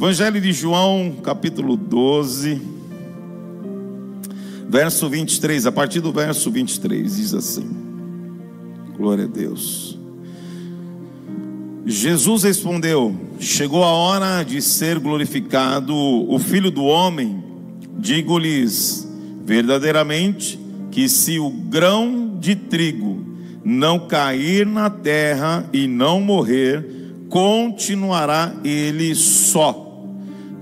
Evangelho de João, capítulo 12, verso 23, a partir do verso 23, diz assim: glória a Deus. Jesus respondeu: chegou a hora de ser glorificado o Filho do Homem. Digo-lhes verdadeiramente que se o grão de trigo não cair na terra e não morrer, continuará ele só,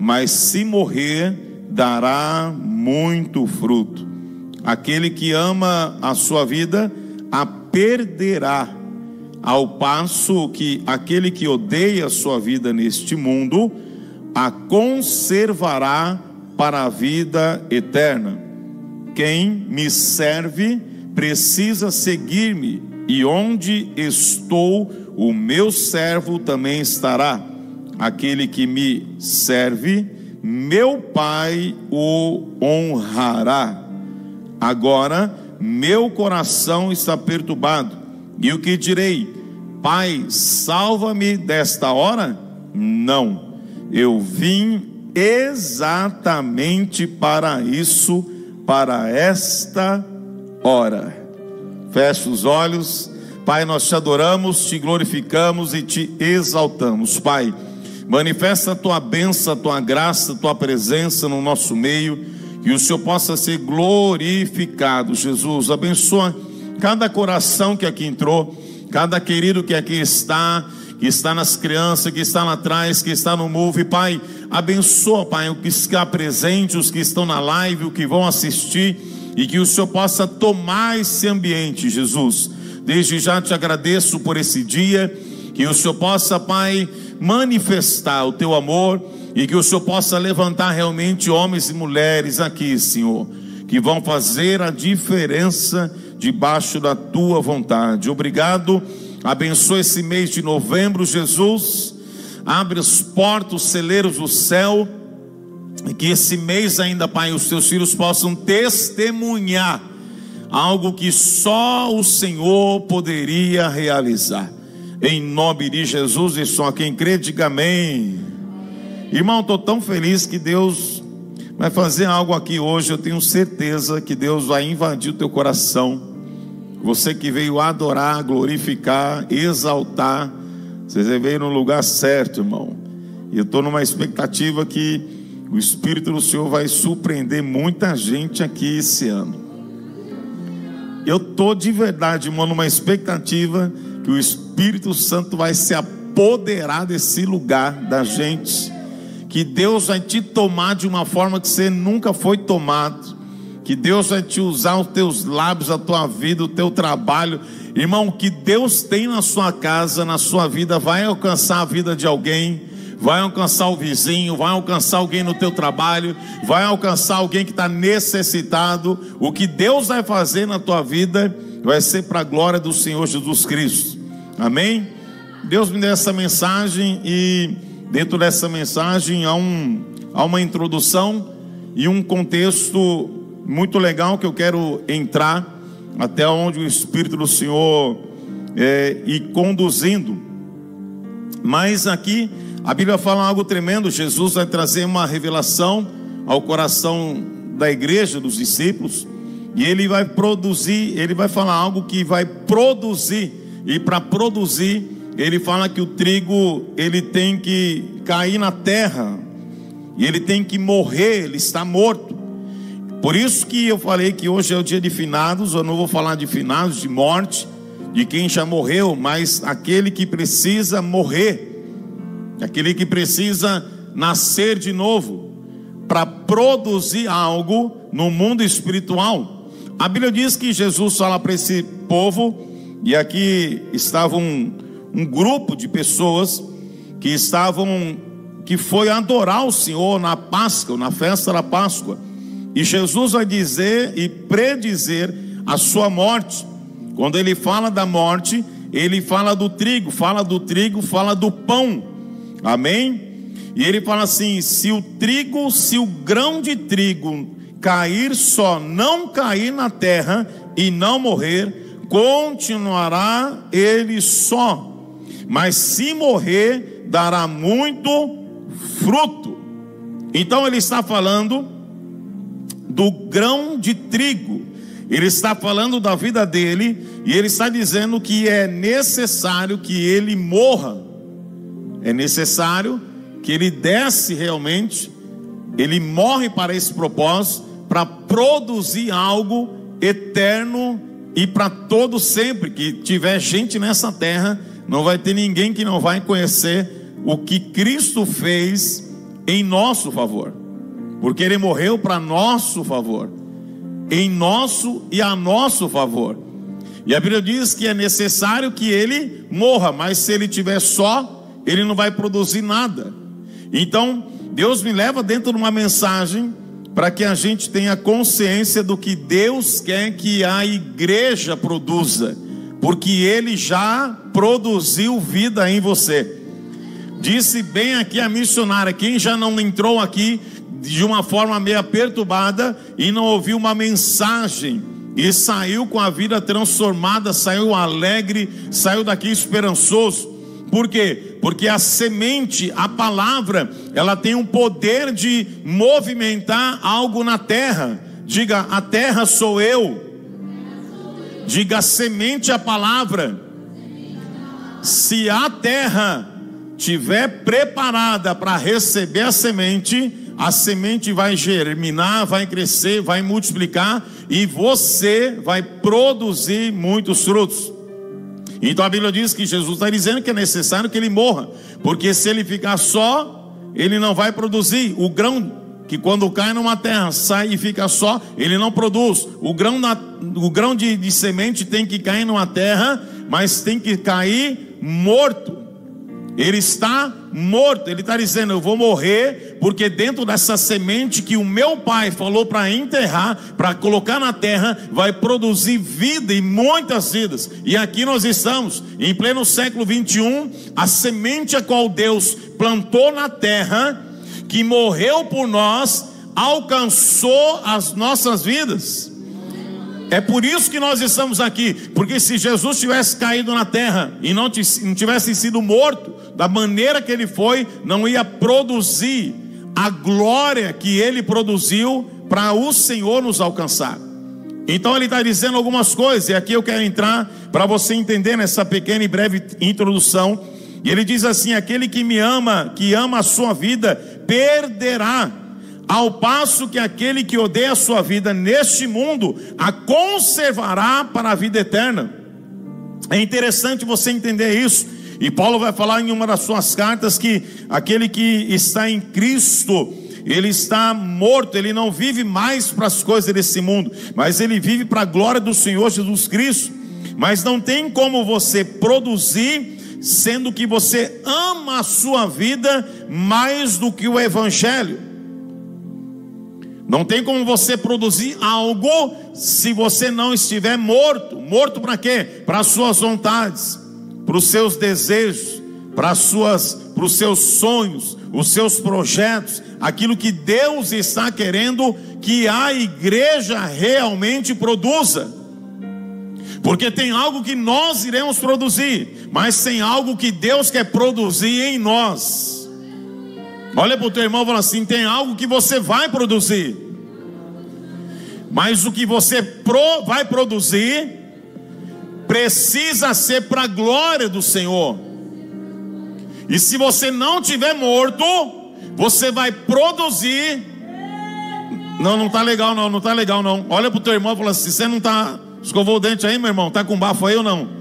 mas se morrer, dará muito fruto. Aquele que ama a sua vida a perderá, ao passo que aquele que odeia a sua vida neste mundo a conservará para a vida eterna. Quem me serve precisa seguir-me, e onde estou, o meu servo também estará. Aquele que me serve, meu Pai o honrará. Agora meu coração está perturbado, e o que direi? Pai, salva-me desta hora? Não, eu vim exatamente para isso, para esta hora. Feche os olhos. Pai, nós te adoramos, te glorificamos e te exaltamos. Pai, manifesta a tua bênção, a tua graça, a tua presença no nosso meio, que o Senhor possa ser glorificado. Jesus, abençoa cada coração que aqui entrou, cada querido que aqui está, que está nas crianças, que está lá atrás, que está no Move. Pai, abençoa, Pai, o que está presente, os que estão na live, o que vão assistir, e que o Senhor possa tomar esse ambiente, Jesus. Desde já te agradeço por esse dia, que o Senhor possa, Pai, manifestar o teu amor, e que o Senhor possa levantar realmente homens e mulheres aqui, Senhor, que vão fazer a diferença debaixo da tua vontade. Obrigado, abençoa esse mês de novembro, Jesus. Abre as portas, os celeiros do céu, e que esse mês ainda, Pai, os teus filhos possam testemunhar algo que só o Senhor poderia realizar. Em nome de Jesus, e só quem crê, diga amém. Irmão, estou tão feliz que Deus vai fazer algo aqui hoje. Eu tenho certeza que Deus vai invadir o teu coração. Você que veio adorar, glorificar, exaltar, você veio no lugar certo, irmão. E eu estou numa expectativa que o Espírito do Senhor vai surpreender muita gente aqui esse ano. Eu estou de verdade, irmão, numa expectativa que o Espírito Santo vai se apoderar desse lugar da gente, que Deus vai te tomar de uma forma que você nunca foi tomado, que Deus vai te usar os teus lábios, a tua vida, o teu trabalho. Irmão, o que Deus tem na sua casa, na sua vida, vai alcançar a vida de alguém, vai alcançar o vizinho, vai alcançar alguém no teu trabalho, vai alcançar alguém que está necessitado. O que Deus vai fazer na tua vida vai ser para a glória do Senhor Jesus Cristo. Amém? Deus me deu essa mensagem, e dentro dessa mensagem há uma introdução e um contexto muito legal que eu quero entrar, até onde o Espírito do Senhor ir conduzindo. Mas aqui a Bíblia fala algo tremendo. Jesus vai trazer uma revelação ao coração da igreja, dos discípulos, e ele vai produzir, ele vai falar algo que vai produzir, e para produzir, ele fala que o trigo, ele tem que cair na terra, e ele tem que morrer, ele está morto. Por isso que eu falei que hoje é o dia de finados. Eu não vou falar de finados, de morte, de quem já morreu, mas aquele que precisa morrer, aquele que precisa nascer de novo, para produzir algo no mundo espiritual. A Bíblia diz que Jesus fala para esse povo, e aqui estava um grupo de pessoas que foi adorar o Senhor na Páscoa, na festa da Páscoa, e Jesus vai dizer e predizer a sua morte. Quando ele fala da morte, ele fala do trigo, fala do pão. Amém? E ele fala assim: se o grão de trigo cair só, não cair na terra e não morrer, continuará ele só, mas se morrer, dará muito fruto. Então ele está falando do grão de trigo, ele está falando da vida dele, e ele está dizendo que é necessário que ele morra, é necessário que ele desce realmente, ele morre para esse propósito, para produzir algo eterno e para todo sempre. Que tiver gente nessa terra, não vai ter ninguém que não vai conhecer o que Cristo fez em nosso favor, porque ele morreu para nosso favor, em nosso e a nosso favor. E a Bíblia diz que é necessário que ele morra, mas se ele estiver só, ele não vai produzir nada. Então Deus me leva dentro de uma mensagem para que a gente tenha consciência do que Deus quer que a igreja produza, porque ele já produziu vida em você. Disse bem aqui a missionária: quem já não entrou aqui de uma forma meio perturbada e não ouviu uma mensagem e saiu com a vida transformada, saiu alegre, saiu daqui esperançoso? Por quê? Porque a semente, a palavra, ela tem um poder de movimentar algo na terra. Diga: a terra sou eu. Diga: a semente, a palavra. Se a terra estiver preparada para receber a semente vai germinar, vai crescer, vai multiplicar, e você vai produzir muitos frutos. Então a Bíblia diz que Jesus está dizendo que é necessário que ele morra, porque se ele ficar só, ele não vai produzir. O grão que quando cai numa terra, sai e fica só, ele não produz. O grão de semente tem que cair numa terra, mas tem que cair morto. Ele está morto, ele está dizendo: eu vou morrer, porque dentro dessa semente que o meu pai falou para enterrar, para colocar na terra, vai produzir vida, e muitas vidas. E aqui nós estamos, em pleno século 21, a semente a qual Deus plantou na terra, que morreu por nós, alcançou as nossas vidas. É por isso que nós estamos aqui, porque se Jesus tivesse caído na terra e não tivesse sido morto da maneira que ele foi, não ia produzir a glória que ele produziu para o Senhor nos alcançar. Então ele está dizendo algumas coisas, e aqui eu quero entrar para você entender nessa pequena e breve introdução. E ele diz assim: aquele que me ama, que ama a sua vida, perderá, ao passo que aquele que odeia a sua vida neste mundo, a conservará para a vida eterna. É interessante você entender isso. E Paulo vai falar em uma das suas cartas que aquele que está em Cristo, ele está morto, ele não vive mais para as coisas desse mundo, mas ele vive para a glória do Senhor Jesus Cristo. Mas não tem como você produzir, sendo que você ama a sua vida mais do que o Evangelho. Não tem como você produzir algo se você não estiver morto. Morto para quê? Para as suas vontades, para os seus desejos, para os seus sonhos, os seus projetos, aquilo que Deus está querendo que a igreja realmente produza. Porque tem algo que nós iremos produzir, mas tem algo que Deus quer produzir em nós. Olha para o teu irmão e fala assim: tem algo que você vai produzir, mas o que você vai produzir precisa ser para a glória do Senhor. E se você não tiver morto, você vai produzir. Não está legal não, não está legal não. Olha para o teu irmão e fala assim: você não está, escovou o dente aí, meu irmão? Está com bafo aí ou não?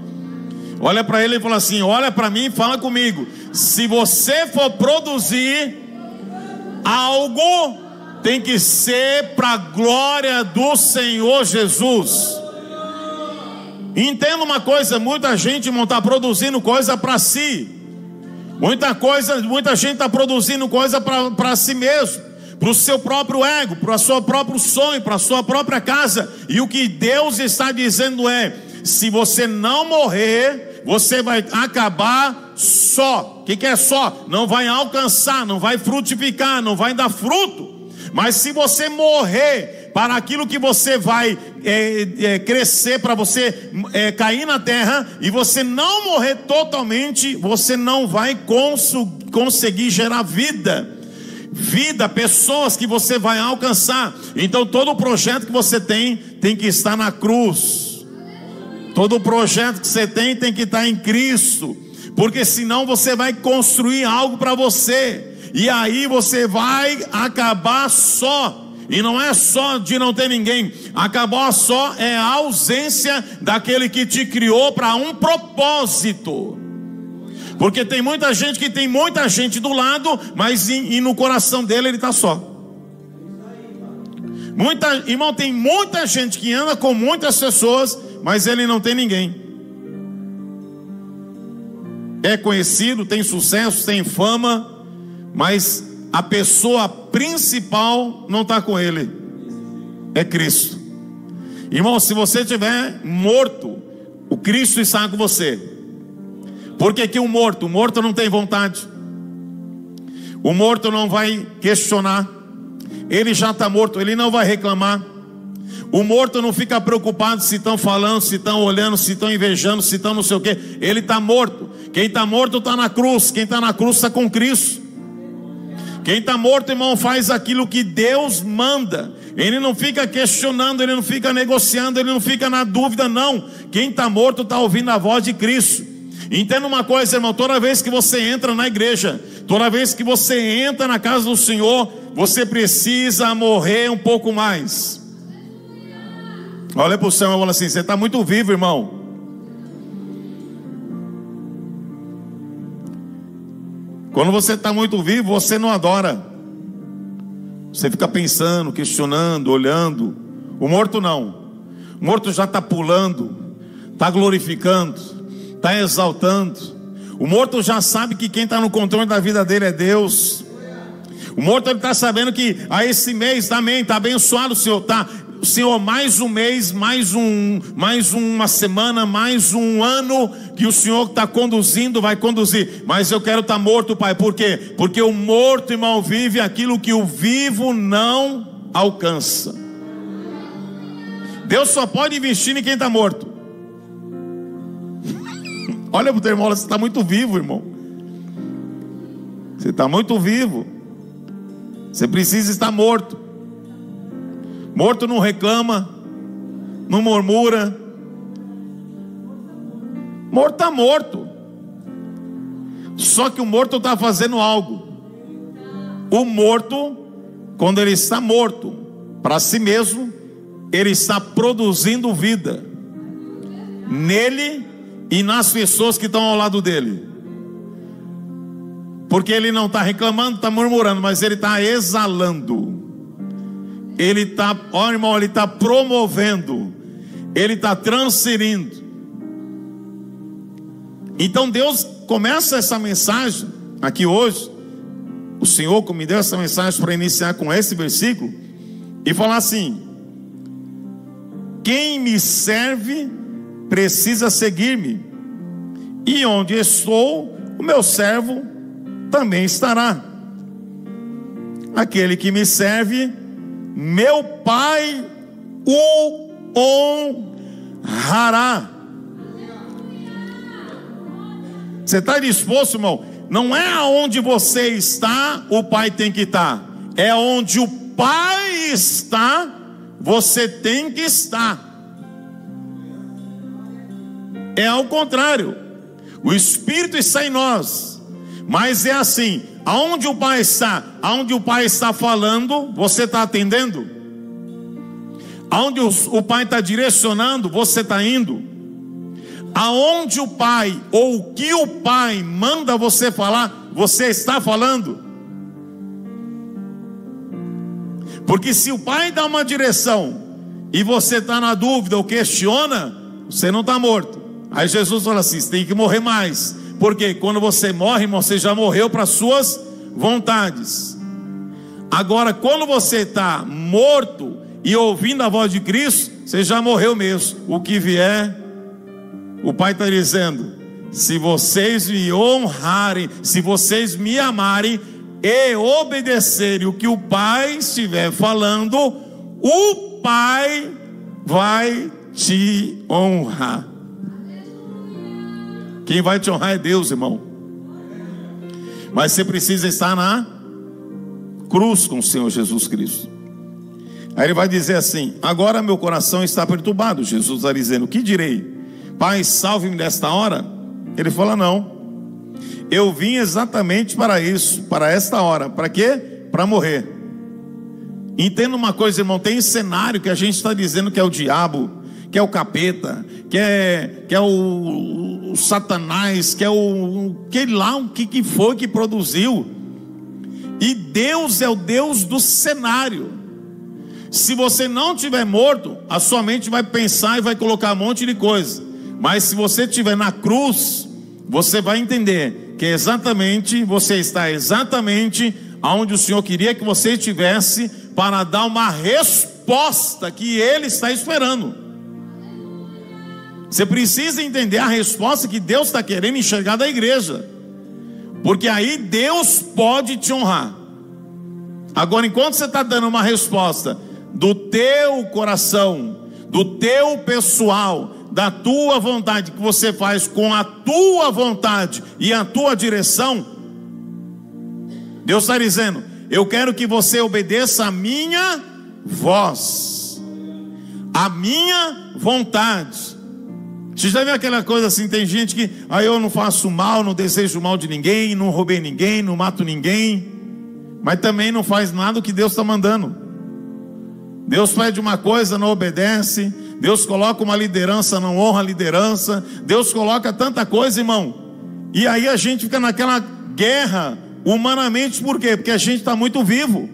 Olha para ele e fala assim: olha para mim e fala comigo. Se você for produzir algo, tem que ser para a glória do Senhor Jesus. Entenda uma coisa: muita gente não está produzindo coisa para si. Muita gente está produzindo coisa para si mesmo, para o seu próprio ego, para o seu próprio sonho, para a sua própria casa. E o que Deus está dizendo é: se você não morrer, você vai acabar só. O que é só? Não vai alcançar, não vai frutificar, não vai dar fruto. Mas se você morrer para aquilo que você vai crescer, para você cair na terra, e você não morrer totalmente, você não vai conseguir gerar vida. vida, pessoas que você vai alcançar. Então todo o projeto que você tem que estar na cruz. Todo o projeto que você tem que estar em Cristo, porque senão você vai construir algo para você, e aí você vai acabar só. E não é só de não ter ninguém, acabar só é a ausência daquele que te criou para um propósito. Porque tem muita gente que tem muita gente do lado, mas no coração dele ele está só. Irmão, tem muita gente que anda com muitas pessoas, mas ele não tem ninguém. É conhecido, tem sucesso, tem fama, mas a pessoa principal não está com ele. É Cristo. Irmão, se você estiver morto, o Cristo está com você. Porque que o morto não tem vontade. O morto não vai questionar. Ele já está morto, ele não vai reclamar. O morto não fica preocupado se estão falando, se estão olhando, se estão invejando, se estão não sei o que. Ele está morto. Quem está morto está na cruz. Quem está na cruz está com Cristo. Quem está morto, irmão, faz aquilo que Deus manda. Ele não fica questionando, ele não fica negociando, ele não fica na dúvida, não. Quem está morto está ouvindo a voz de Cristo. Entenda uma coisa, irmão, toda vez que você entra na igreja, toda vez que você entra na casa do Senhor, você precisa morrer um pouco mais. Olha para o céu e fala assim: você está muito vivo, irmão. Quando você está muito vivo, você não adora. Você fica pensando, questionando, olhando. O morto não. O morto já está pulando, está glorificando, está exaltando. O morto já sabe que quem está no controle da vida dele é Deus. O morto ele está sabendo que esse mês, amém, está abençoado, Senhor, tá? Senhor, mais um mês, mais uma semana, mais um ano que o Senhor está conduzindo, vai conduzir. Mas eu quero estar morto, Pai. Por quê? Porque o morto, irmão, vive aquilo que o vivo não alcança. Deus só pode investir em quem está morto. Olha para o teu irmão, você está muito vivo, irmão. Você está muito vivo. Você precisa estar morto. Morto não reclama, não murmura. Morto está morto. Só que o morto está fazendo algo. O morto, quando ele está morto para si mesmo, ele está produzindo vida nele e nas pessoas que estão ao lado dele. Porque ele não está reclamando, está murmurando, mas ele está exalando. Ele está, ó irmão, ele está promovendo, ele está transferindo. Então Deus começa essa mensagem aqui hoje. O Senhor me deu essa mensagem para iniciar com esse versículo e falar assim: quem me serve precisa seguir-me, e onde estou, o meu servo também estará. Aquele que me serve, meu Pai o honrará. Você está disposto, irmão? Não é aonde você está, o Pai tem que estar. É onde o Pai está, você tem que estar. É ao contrário. O Espírito está em nós. Mas é assim: aonde o Pai está, aonde o Pai está falando, você está atendendo. Aonde o Pai está direcionando, você está indo. Aonde o Pai, ou o que o Pai manda você falar, você está falando. Porque se o Pai dá uma direção e você está na dúvida ou questiona, você não está morto. Aí Jesus fala assim: você tem que morrer mais. Porque quando você morre, irmão, você já morreu para as suas vontades. Agora, quando você está morto e ouvindo a voz de Cristo, você já morreu mesmo. O que vier, o Pai está dizendo: se vocês me honrarem, se vocês me amarem e obedecerem o que o Pai estiver falando, o Pai vai te honrar. Quem vai te honrar é Deus, irmão. Mas você precisa estar na cruz com o Senhor Jesus Cristo. Aí ele vai dizer assim: agora meu coração está perturbado. Jesus está dizendo: o que direi? Pai, salve-me nesta hora. Ele fala: não, eu vim exatamente para isso, para esta hora. Para quê? Para morrer. Entenda uma coisa, irmão, tem cenário que a gente está dizendo que é o diabo, que é o capeta, que é o Satanás, que é aquele lá, o que foi que produziu. E Deus é o Deus do cenário. Se você não tiver morto, a sua mente vai pensar e vai colocar um monte de coisa. Mas se você estiver na cruz, você vai entender que você está exatamente onde o Senhor queria que você estivesse, para dar uma resposta que Ele está esperando. Você precisa entender a resposta que Deus está querendo enxergar da igreja, porque aí Deus pode te honrar. Agora, enquanto você está dando uma resposta do teu coração, do teu pessoal, da tua vontade, que você faz com a tua vontade e a tua direção, Deus está dizendo: eu quero que você obedeça a minha voz, a minha vontade. Você já viu aquela coisa assim? Tem gente que: eu não faço mal, não desejo mal de ninguém, não roubei ninguém, não mato ninguém, mas também não faz nada o que Deus está mandando. Deus pede uma coisa, não obedece. Deus coloca uma liderança, não honra a liderança. Deus coloca tanta coisa, irmão, e aí a gente fica naquela guerra humanamente. Por quê? Porque a gente está muito vivo.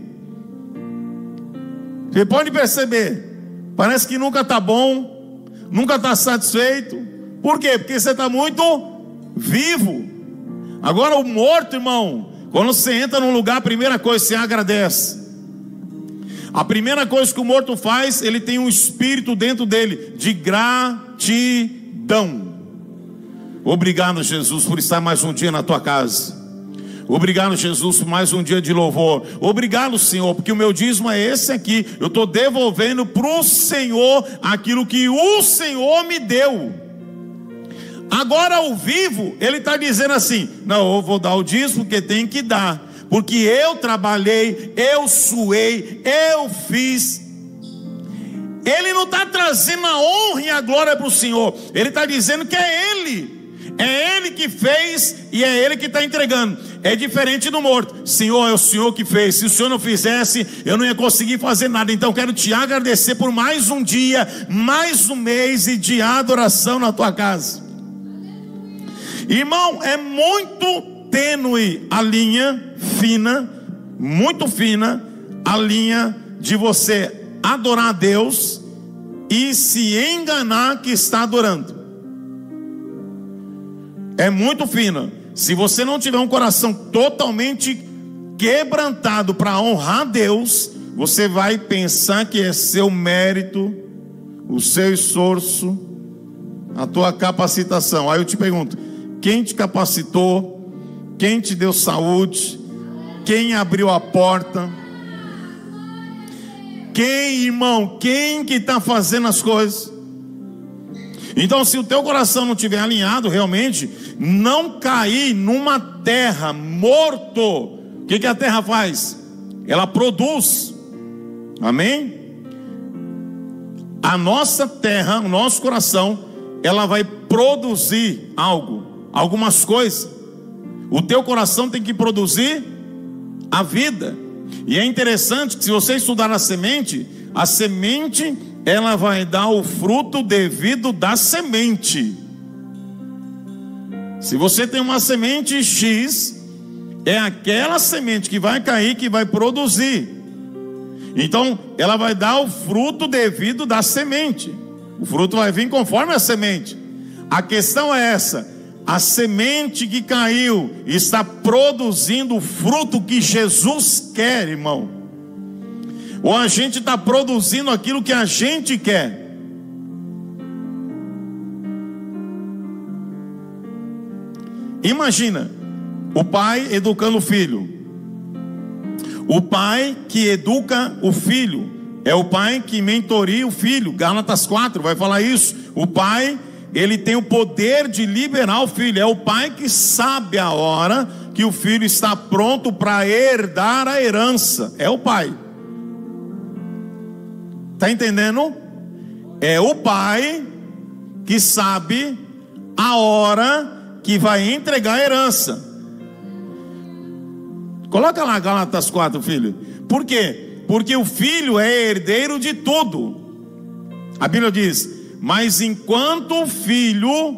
Você pode perceber, parece que nunca está bom, nunca está satisfeito. Por quê? Porque você está muito vivo. Agora o morto, irmão, quando você entra num lugar, a primeira coisa, você agradece. A primeira coisa que o morto faz, ele tem um espírito dentro dele de gratidão. Obrigado, Jesus, por estar mais um dia na tua casa. Obrigado, Jesus, por mais um dia de louvor. Obrigado, Senhor, porque o meu dízimo é esse aqui. Eu estou devolvendo para o Senhor aquilo que o Senhor me deu. Agora o vivo, ele está dizendo assim: não, eu vou dar o dízimo porque tem que dar, porque eu trabalhei, eu suei, eu fiz. Ele não está trazendo a honra e a glória para o Senhor. Ele está dizendo que é Ele que fez e é Ele que está entregando. É diferente do morto. Senhor, é o Senhor que fez. Se o Senhor não fizesse, eu não ia conseguir fazer nada. Então quero te agradecer por mais um dia, mais um mês e de adoração na tua casa. Irmão, é muito tênue a linha fina, muito fina a linha de você adorar a Deus e se enganar que está adorando. É muito fina. Se você não tiver um coração totalmente quebrantado para honrar Deus, você vai pensar que é seu mérito, o seu esforço, a tua capacitação. Aí eu te pergunto: quem te capacitou? Quem te deu saúde? Quem abriu a porta? Quem, irmão? Quem que está fazendo as coisas? Então, se o teu coração não estiver alinhado realmente, não cair numa terra morto. O que a terra faz? Ela produz. Amém? A nossa terra, o nosso coração, ela vai produzir algo, algumas coisas. O teu coração tem que produzir a vida. E é interessante que, se você estudar a semente ela vai dar o fruto devido da semente. Se você tem uma semente X, é aquela semente que vai cair, que vai produzir. Então ela vai dar o fruto devido da semente. O fruto vai vir conforme a semente. A questão é essa: a semente que caiu está produzindo o fruto que Jesus quer, irmão? Ou a gente está produzindo aquilo que a gente quer? Imagina o pai educando o filho. O pai que educa o filho é o pai que mentoria o filho. Gálatas 4 vai falar isso. O pai ele tem o poder de liberar o filho. É o pai que sabe a hora que o filho está pronto para herdar a herança. É o pai. Está entendendo? É o pai que sabe a hora que vai entregar a herança. Coloca lá Gálatas 4, filho. Por quê? Porque o filho é herdeiro de tudo. A Bíblia diz: mas enquanto o filho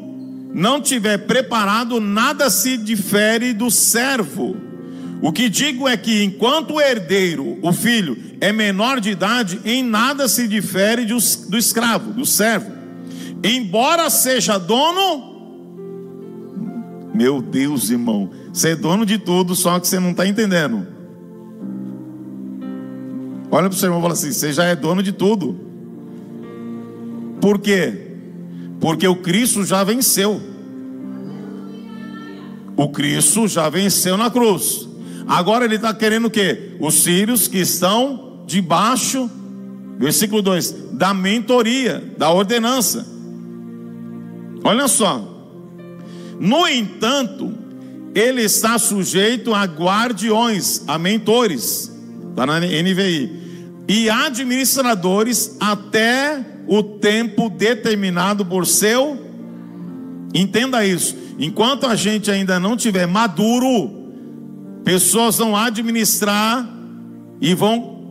não tiver preparado, nada se difere do servo. O que digo é que enquanto o herdeiro, o filho, é menor de idade, em nada se difere do escravo, do servo. Embora seja dono, meu Deus, irmão, você é dono de tudo, só que você não está entendendo. Olha para o seu irmão e fala assim: você já é dono de tudo. Por quê? Porque o Cristo já venceu. O Cristo já venceu na cruz. Agora ele está querendo o quê? Os filhos que estão debaixo, versículo 2, da mentoria, da ordenança. Olha só. No entanto, ele está sujeito a guardiões, a mentores, está na NVI, e administradores até o tempo determinado por seu. Entenda isso. Enquanto a gente ainda não tiver maduro, pessoas vão administrar e vão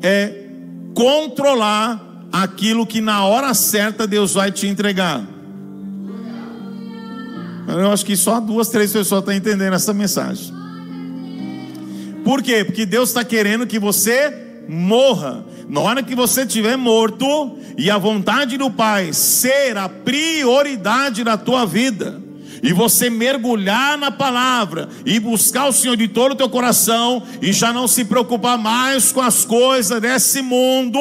controlar aquilo que na hora certa Deus vai te entregar. Eu acho que só 2, 3 pessoas estão entendendo essa mensagem. Por quê? Porque Deus está querendo que você morra. Na hora que você estiver morto e a vontade do Pai ser a prioridade da tua vida, e você mergulhar na palavra e buscar o Senhor de todo o teu coração, e já não se preocupar mais com as coisas desse mundo,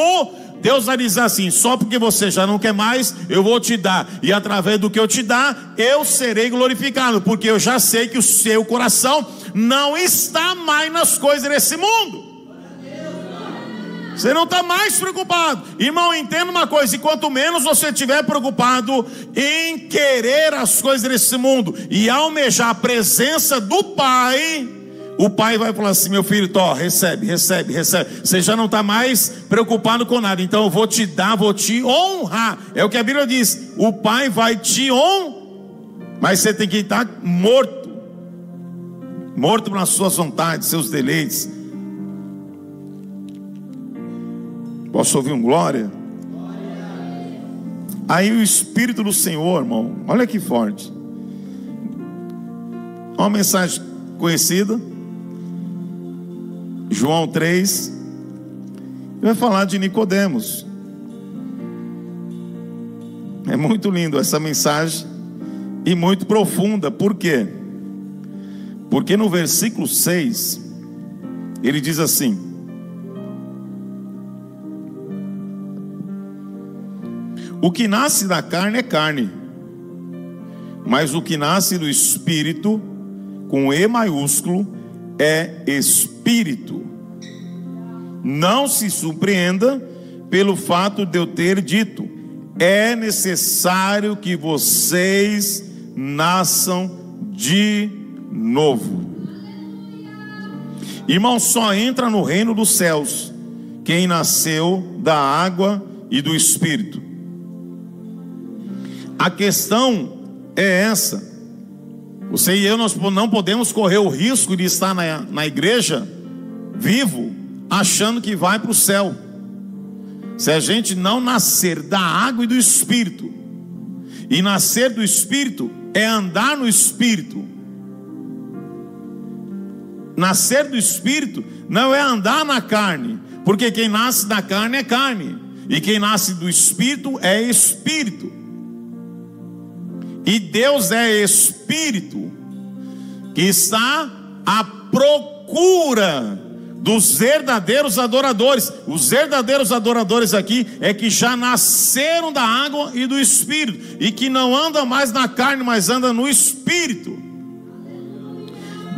Deus vai dizer assim: só porque você já não quer mais, eu vou te dar, e através do que eu te dar, eu serei glorificado, porque eu já sei que o seu coração não está mais nas coisas desse mundo. Você não está mais preocupado. Irmão, entenda uma coisa: e quanto menos você estiver preocupado em querer as coisas desse mundo e almejar a presença do Pai, o Pai vai falar assim: meu filho, recebe. Você já não está mais preocupado com nada, então eu vou te dar, vou te honrar. É o que a Bíblia diz: o Pai vai te honrar. Mas você tem que estar morto nas suas vontades, seus deleites. Posso ouvir um glória? Aí o Espírito do Senhor, irmão, olha que forte. Uma mensagem conhecida, João 3, vai falar de Nicodemos. É muito lindo essa mensagem e muito profunda. Por quê? Porque no versículo 6 ele diz assim: o que nasce da carne é carne, mas o que nasce do Espírito, com E maiúsculo, é Espírito. Não se surpreenda pelo fato de eu ter dito: é necessário que vocês nasçam de novo. Irmão, só entra no reino dos céus quem nasceu da água e do Espírito. A questão é essa: você e eu, nós não podemos correr o risco de estar na igreja vivo, achando que vai para o céu, se a gente não nascer da água e do Espírito. E nascer do Espírito é andar no Espírito. Nascer do Espírito não é andar na carne, porque quem nasce da carne é carne, e quem nasce do Espírito é Espírito. E Deus é Espírito, que está à procura dos verdadeiros adoradores. Os verdadeiros adoradores aqui é que já nasceram da água e do Espírito, e que não andam mais na carne, mas andam no Espírito.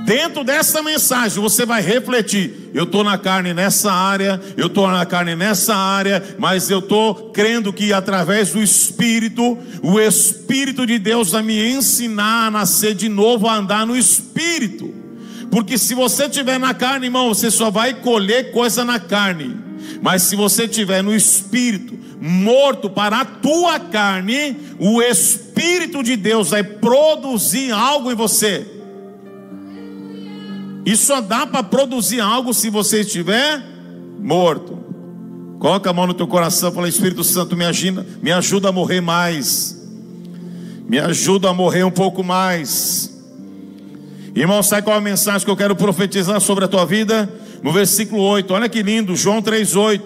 Dentro dessa mensagem você vai refletir: eu estou na carne nessa área, eu estou na carne nessa área, mas eu estou crendo que através do Espírito, o Espírito de Deus vai me ensinar a nascer de novo, a andar no Espírito. Porque se você estiver na carne, irmão, você só vai colher coisa na carne. Mas se você estiver no Espírito, morto para a tua carne, o Espírito de Deus vai produzir algo em você. E só dá para produzir algo se você estiver morto. Coloca a mão no teu coração e fala: Espírito Santo, me ajuda a morrer mais. Me ajuda a morrer um pouco mais. Irmão, sabe qual é a mensagem que eu quero profetizar sobre a tua vida? No versículo 8, olha que lindo, João 3,8.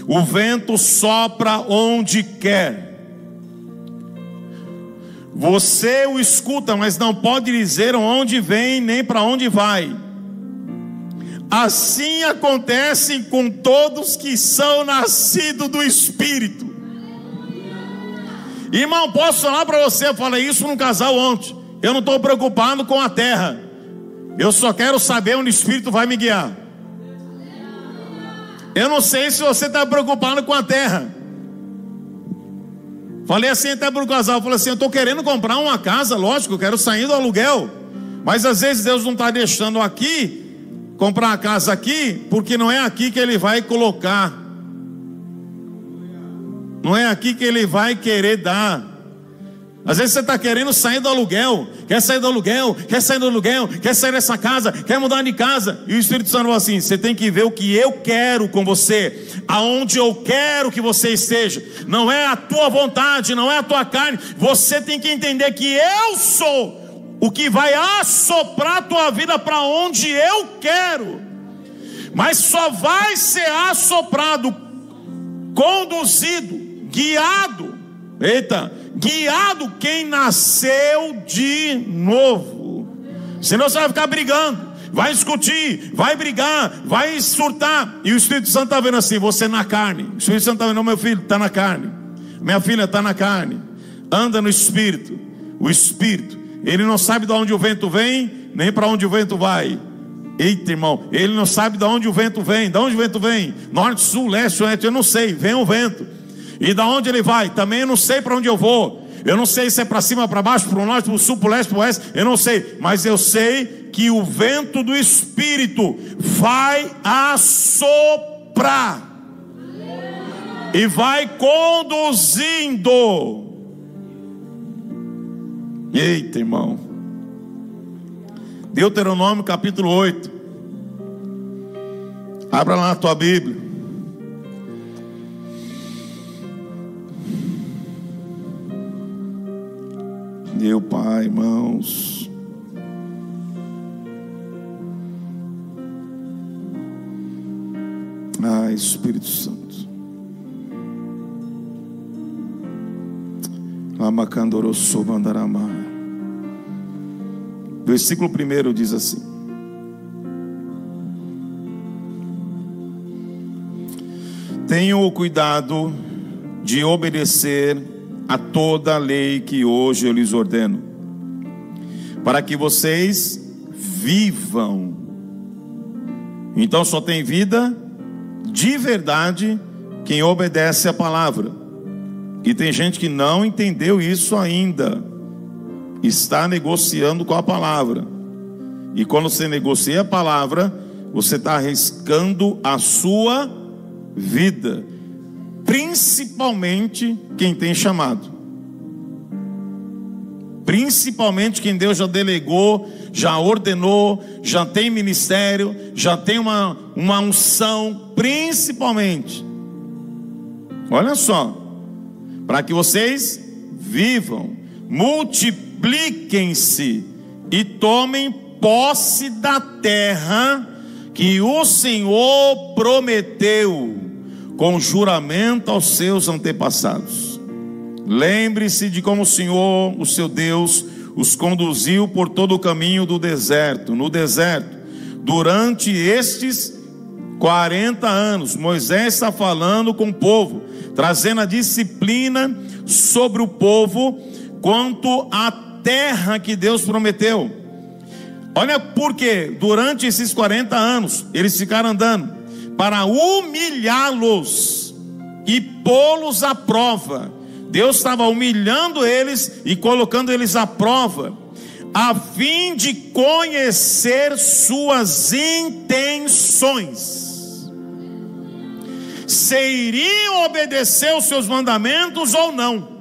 O vento sopra onde quer. Você o escuta, mas não pode dizer onde vem nem para onde vai. Assim acontece com todos que são nascidos do Espírito. Irmão, posso falar para você, eu falei isso num casal ontem. Eu não estou preocupado com a terra. Eu só quero saber onde o Espírito vai me guiar. Eu não sei se você está preocupado com a terra. Falei assim até para o casal, falei assim: eu estou querendo comprar uma casa, lógico, eu quero sair do aluguel. Mas às vezes Deus não está deixando aqui comprar a casa aqui, porque não é aqui que Ele vai colocar. Não é aqui que Ele vai querer dar. Às vezes você está querendo sair do aluguel, quer sair do aluguel, quer sair do aluguel, quer sair dessa casa, quer mudar de casa. E o Espírito Santo falou assim: você tem que ver o que eu quero com você, aonde eu quero que você esteja. Não é a tua vontade, não é a tua carne. Você tem que entender que eu sou o que vai assoprar a tua vida para onde eu quero. Mas só vai ser assoprado, conduzido, guiado. Guiado quem nasceu de novo. Senão você vai ficar brigando, vai discutir, vai brigar, vai surtar. E o Espírito Santo está vendo assim, você na carne. O Espírito Santo está vendo: não, meu filho está na carne, minha filha está na carne. Anda no Espírito. O Espírito, ele não sabe de onde o vento vem, nem para onde o vento vai. Eita, irmão, ele não sabe de onde o vento vem. De onde o vento vem? Norte, sul, leste, oeste, eu não sei. Vem o vento. E da onde ele vai? Também eu não sei para onde eu vou. Eu não sei se é para cima, para baixo, para o norte, para o sul, para o leste, para o oeste. Eu não sei. Mas eu sei que o vento do Espírito vai assoprar e vai conduzindo. Eita, irmão. Deuteronômio capítulo 8. Abra lá na tua Bíblia. Meu Pai, irmãos. Ai, Espírito Santo. Lamacandoroso mandarama. Versículo 1 diz assim: tenham o cuidado de obedecer a toda a lei que hoje eu lhes ordeno, para que vocês vivam. Então só tem vida de verdade quem obedece a palavra. E tem gente que não entendeu isso ainda, está negociando com a palavra. E quando você negocia a palavra, você está arriscando a sua vida. Principalmente quem tem chamado. Principalmente quem Deus já delegou, já ordenou, já tem ministério, já tem uma unção. Principalmente. Olha só. Para que vocês vivam, multipliquem-se e tomem posse da terra que o Senhor prometeu com juramento aos seus antepassados. Lembre-se de como o Senhor, o seu Deus, os conduziu por todo o caminho do deserto. No deserto, durante estes 40 anos, Moisés está falando com o povo, trazendo a disciplina sobre o povo quanto à terra que Deus prometeu. Olha por quê. Durante esses 40 anos eles ficaram andando para humilhá-los e pô-los à prova. Deus estava humilhando eles e colocando eles à prova, a fim de conhecer suas intenções, se iriam obedecer os seus mandamentos ou não.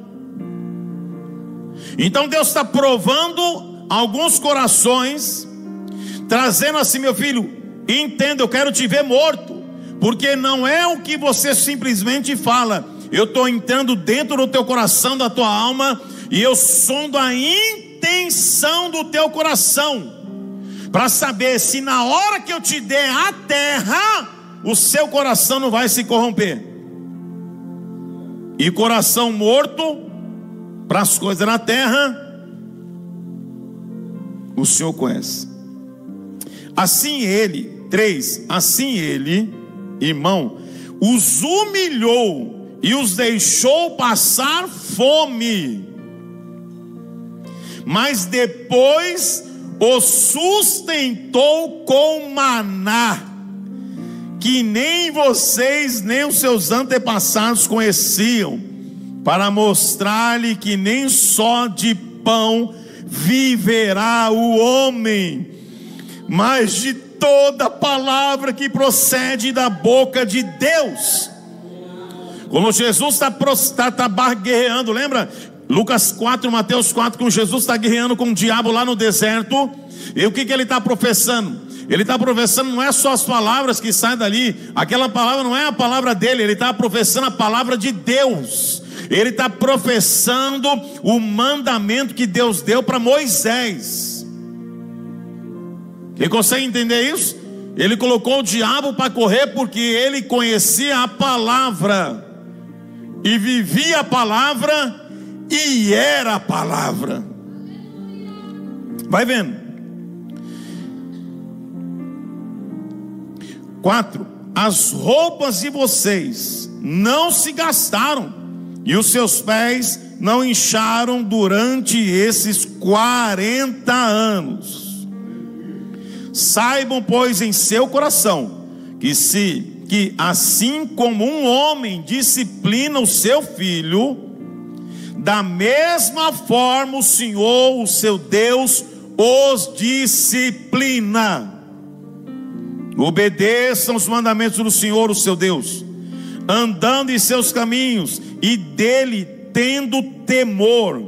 Então Deus está provando alguns corações, trazendo assim: meu filho, entenda, eu quero te ver morto, porque não é o que você simplesmente fala. Eu estou entrando dentro do teu coração, da tua alma, e eu sondo a intenção do teu coração, para saber se na hora que eu te der a terra, o seu coração não vai se corromper. E coração morto para as coisas na terra, o Senhor conhece. Assim ele, irmão, os humilhou e os deixou passar fome, mas depois os sustentou com maná, que nem vocês nem os seus antepassados conheciam, para mostrar-lhe que nem só de pão viverá o homem, mas de toda palavra que procede da boca de Deus. Como Jesus está guerreando, lembra? Lucas 4, Mateus 4, como Jesus está guerreando com o diabo lá no deserto. E o que ele está professando? Ele está professando, não é só as palavras que saem dali, aquela palavra não é a palavra dele, ele está professando a palavra de Deus. Ele está professando o mandamento que Deus deu para Moisés. Quem consegue entender isso? Ele colocou o diabo para correr porque ele conhecia a palavra e vivia a palavra e era a palavra. Vai vendo. 4. As roupas de vocês não se gastaram e os seus pés não incharam durante esses 40 anos. Saibam, pois, em seu coração que assim como um homem disciplina o seu filho, da mesma forma o Senhor, o seu Deus, os disciplina. Obedeçam os mandamentos do Senhor, o seu Deus, andando em seus caminhos e dele tendo temor,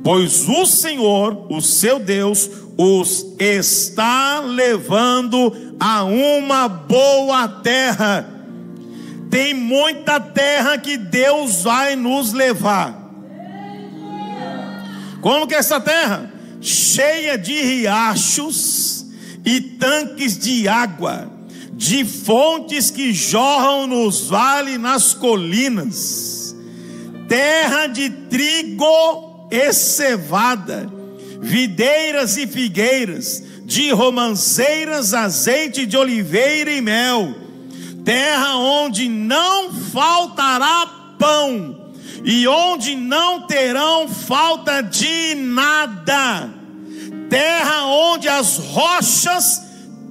pois o Senhor, o seu Deus, os está levando a uma boa terra. Tem muita terra que Deus vai nos levar. Como que é essa terra? Cheia de riachos e tanques de água, de fontes que jorram nos vales, nas colinas, terra de trigo e cevada, videiras e figueiras, de romanceiras, azeite de oliveira e mel, terra onde não faltará pão e onde não terão falta de nada, terra onde as rochas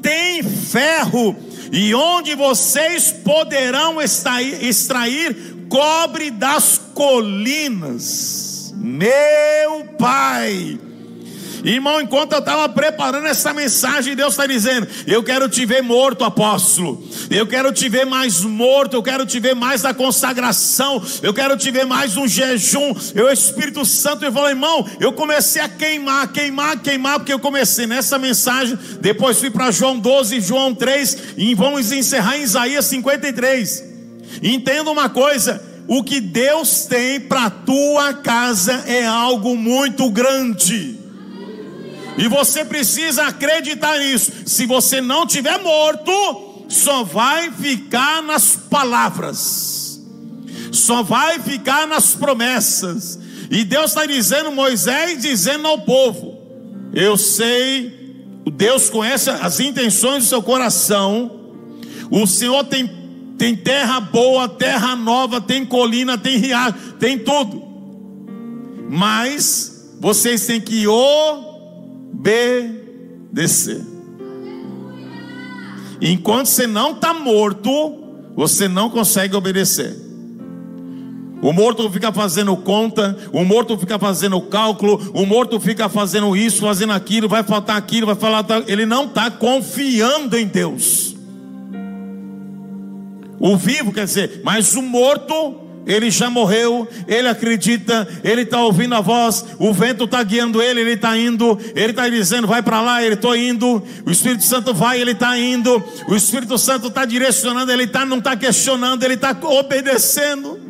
têm ferro e onde vocês poderão extrair cobre das colinas. Meu Pai, irmão, enquanto eu estava preparando essa mensagem, Deus está dizendo: eu quero te ver morto, apóstolo, eu quero te ver mais morto, eu quero te ver mais da consagração, eu quero te ver mais um jejum. O Espírito Santo falou: irmão, eu comecei a queimar, porque eu comecei nessa mensagem, depois fui para João 12, João 3, e vamos encerrar em Isaías 53. Entenda uma coisa: o que Deus tem para a tua casa é algo muito grande, e você precisa acreditar nisso. Se você não tiver morto, só vai ficar nas palavras, só vai ficar nas promessas. E Deus está dizendo, Moisés dizendo ao povo: eu sei, Deus conhece as intenções do seu coração. O Senhor tem terra boa, terra nova, tem colina, tem riacho, tem tudo, mas vocês têm que obedecer. obedecer. Enquanto você não está morto, você não consegue obedecer. O morto fica fazendo conta, o morto fica fazendo cálculo, o morto fica fazendo isso, fazendo aquilo, vai faltar aquilo, vai falar. Ele não está confiando em Deus. O vivo, quer dizer, mas o morto, ele já morreu, ele acredita, ele está ouvindo a voz, o vento está guiando ele está indo, ele está dizendo vai para lá, ele está indo, o Espírito Santo vai, ele está indo, o Espírito Santo está direcionando, ele não está questionando, ele está obedecendo.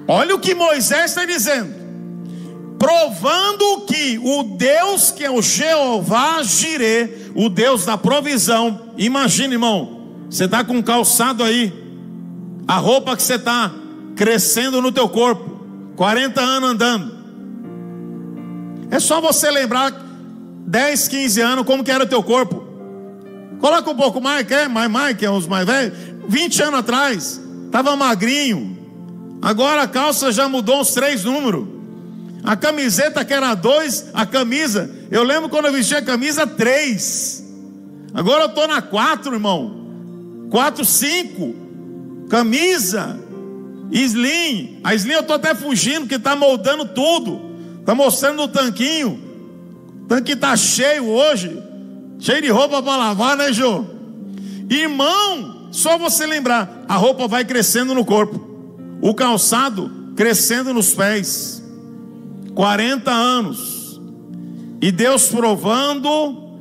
Olha o que Moisés está dizendo, provando que o Deus que é o Jeová Jirê, o Deus da provisão. Imagina, irmão, você está com um calçado aí, a roupa que você está crescendo no teu corpo, 40 anos andando. É só você lembrar 10, 15 anos como que era o teu corpo. Coloca um pouco mais, que é os mais velhos. 20 anos atrás estava magrinho, agora a calça já mudou uns 3 números. A camiseta que era 2, a camisa, eu lembro quando eu vestia a camisa 3, agora eu estou na 4, irmão. 4, 5, camisa, slim. A slim eu estou até fugindo, porque está moldando tudo. Está mostrando o tanquinho. O tanque está cheio hoje, cheio de roupa para lavar, né, Jô? Irmão, só você lembrar, a roupa vai crescendo no corpo, o calçado crescendo nos pés. 40 anos. E Deus provando